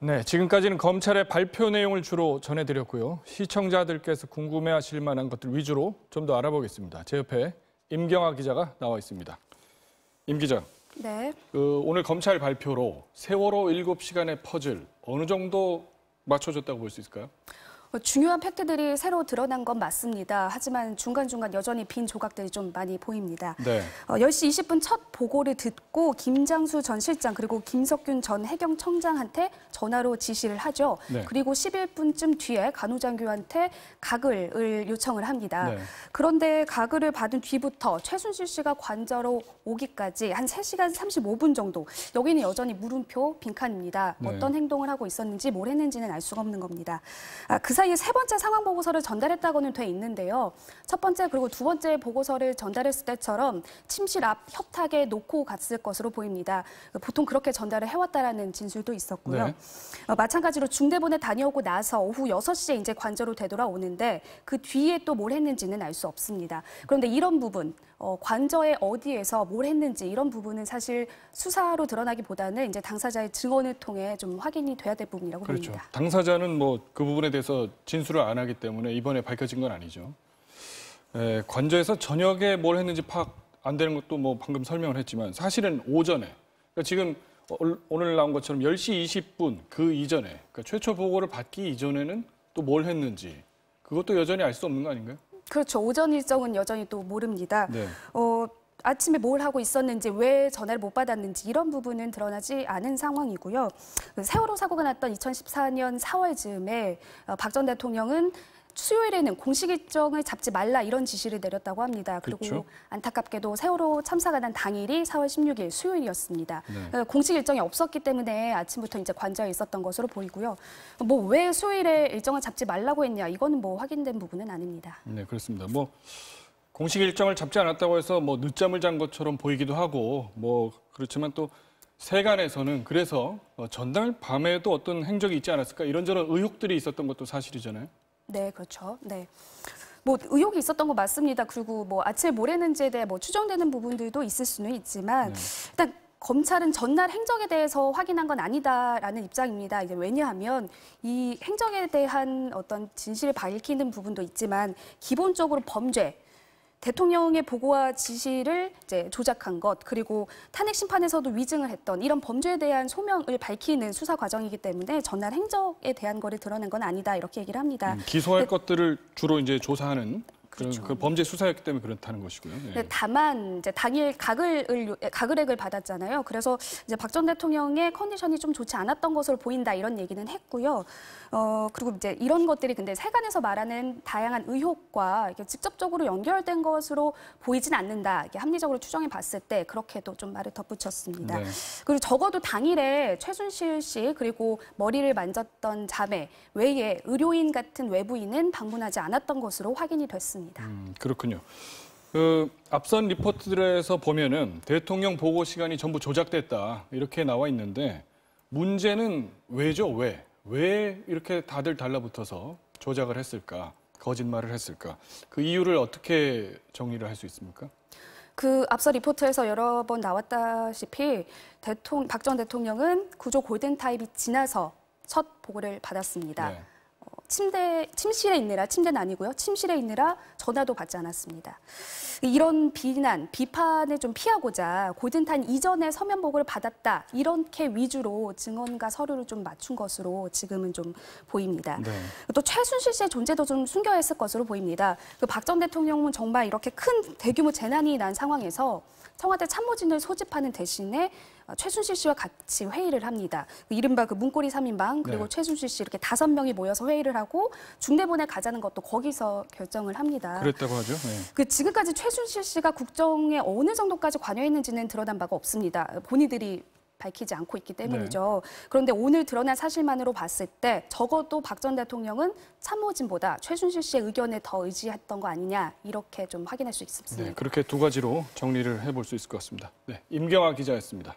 네, 지금까지는 검찰의 발표 내용을 주로 전해드렸고요. 시청자들께서 궁금해하실 만한 것들 위주로 좀 더 알아보겠습니다. 제 옆에 임경아 기자가 나와 있습니다. 임 기자, 네. 오늘 검찰 발표로 세월호 7시간의 퍼즐 어느 정도 맞춰졌다고 볼 수 있을까요? 중요한 팩트들이 새로 드러난 건 맞습니다. 하지만 중간중간 여전히 빈 조각들이 좀 많이 보입니다. 네. 10시 20분 첫 보고를 듣고 김장수 전 실장 그리고 김석균 전 해경청장한테 전화로 지시를 하죠. 네. 그리고 11분쯤 뒤에 간호장교한테 가글을 요청을 합니다. 네. 그런데 가글을 받은 뒤부터 최순실 씨가 관저로 오기까지 한 3시간 35분 정도 여기는 여전히 물음표 빈칸입니다. 네. 어떤 행동을 하고 있었는지 뭘 했는지는 알 수가 없는 겁니다. 그 사이에 세 번째 상황 보고서를 전달했다고는 돼 있는데요. 첫 번째 그리고 두 번째 보고서를 전달했을 때처럼 침실 앞 협탁에 놓고 갔을 것으로 보입니다. 보통 그렇게 전달을 해왔다라는 진술도 있었고요. 네. 마찬가지로 중대본에 다녀오고 나서 오후 6시에 이제 관저로 되돌아오는데 그 뒤에 또 뭘 했는지는 알 수 없습니다. 그런데 이런 부분, 관저에 어디에서 뭘 했는지 이런 부분은 사실 수사로 드러나기보다는 이제 당사자의 증언을 통해 좀 확인이 돼야 될 부분이라고 그렇죠. 봅니다. 당사자는 뭐 그 부분에 대해서 진술을 안 하기 때문에 이번에 밝혀진 건 아니죠. 관저에서 저녁에 뭘 했는지 파악 안 되는 것도 뭐 방금 설명을 했지만 사실은 오전에 그러니까 지금 오늘 나온 것처럼 10시 20분 그 이전에 그러니까 최초 보고를 받기 이전에는 또 뭘 했는지 그것도 여전히 알 수 없는 거 아닌가요? 그렇죠. 오전 일정은 여전히 또 모릅니다. 네. 아침에 뭘 하고 있었는지, 왜 전화를 못 받았는지 이런 부분은 드러나지 않은 상황이고요. 세월호 사고가 났던 2014년 4월 즈음에 박 전 대통령은 수요일에는 공식 일정을 잡지 말라 이런 지시를 내렸다고 합니다. 그리고 그렇죠. 안타깝게도 세월호 참사가 난 당일이 4월 16일 수요일이었습니다. 네. 공식 일정이 없었기 때문에 아침부터 이제 관저에 있었던 것으로 보이고요. 뭐 왜 수요일에 일정을 잡지 말라고 했냐 이거는 뭐 확인된 부분은 아닙니다. 네, 그렇습니다. 뭐 공식 일정을 잡지 않았다고 해서 뭐 늦잠을 잔 것처럼 보이기도 하고 뭐 그렇지만 또 세간에서는 그래서 전날 밤에도 어떤 행적이 있지 않았을까 이런저런 의혹들이 있었던 것도 사실이잖아요. 네, 그렇죠. 네. 뭐 의혹이 있었던 거 맞습니다. 그리고 뭐 아침에 뭘 했는지에 대해 뭐 추정되는 부분들도 있을 수는 있지만 일단 검찰은 전날 행적에 대해서 확인한 건 아니다라는 입장입니다. 이제 왜냐하면 이 행적에 대한 어떤 진실을 밝히는 부분도 있지만 기본적으로 범죄 대통령의 보고와 지시를 이제 조작한 것, 그리고 탄핵 심판에서도 위증을 했던 이런 범죄에 대한 소명을 밝히는 수사 과정이기 때문에 전날 행적에 대한 거를 드러낸 건 아니다 이렇게 얘기를 합니다. 기소할 것들을 주로 이제 조사하는 그렇죠. 그 범죄 수사였기 때문에 그렇다는 것이고요. 네. 다만 이제 당일 가글액을 받았잖아요. 그래서 이제 박 전 대통령의 컨디션이 좀 좋지 않았던 것으로 보인다 이런 얘기는 했고요. 그리고 이제 이런 것들이 근데 세간에서 말하는 다양한 의혹과 이렇게 직접적으로 연결된 것으로 보이진 않는다. 이게 합리적으로 추정해 봤을 때 그렇게도 좀 말을 덧붙였습니다. 네. 그리고 적어도 당일에 최순실 씨 그리고 머리를 만졌던 자매 외에 의료인 같은 외부인은 방문하지 않았던 것으로 확인이 됐습니다. 그렇군요. 앞선 리포트들에서 보면은 대통령 보고 시간이 전부 조작됐다 이렇게 나와 있는데 문제는 왜죠? 왜 이렇게 다들 달라붙어서 조작을 했을까? 거짓말을 했을까? 그 이유를 어떻게 정리를 할 수 있습니까? 앞서 리포트에서 여러 번 나왔다시피 박 전 대통령은 구조 골든타임이 지나서 첫 보고를 받았습니다. 네. 침실에 있느라, 침대는 아니고요. 침실에 있느라 전화도 받지 않았습니다. 이런 비판을 좀 피하고자 골든타임 이전에 서면 보고를 받았다. 이렇게 위주로 증언과 서류를 좀 맞춘 것으로 지금은 좀 보입니다. 네. 또 최순실 씨의 존재도 좀 숨겨야 했을 것으로 보입니다. 박 전 대통령은 정말 이렇게 큰 대규모 재난이 난 상황에서 청와대 참모진을 소집하는 대신에 최순실 씨와 같이 회의를 합니다. 이른바 그 문고리 3인방 그리고 네. 최순실 씨 이렇게 5명이 모여서 회의를 하고 중대본에 가자는 것도 거기서 결정을 합니다. 그랬다고 하죠. 네. 지금까지 최순실 씨가 국정에 어느 정도까지 관여했는지는 드러난 바가 없습니다. 본인들이 밝히지 않고 있기 때문이죠. 그런데 오늘 드러난 사실만으로 봤을 때 적어도 박 전 대통령은 참모진보다 최순실 씨의 의견에 더 의지했던 거 아니냐 이렇게 좀 확인할 수 있습니다. 네, 그렇게 두 가지로 정리를 해볼 수 있을 것 같습니다. 네, 임경아 기자였습니다.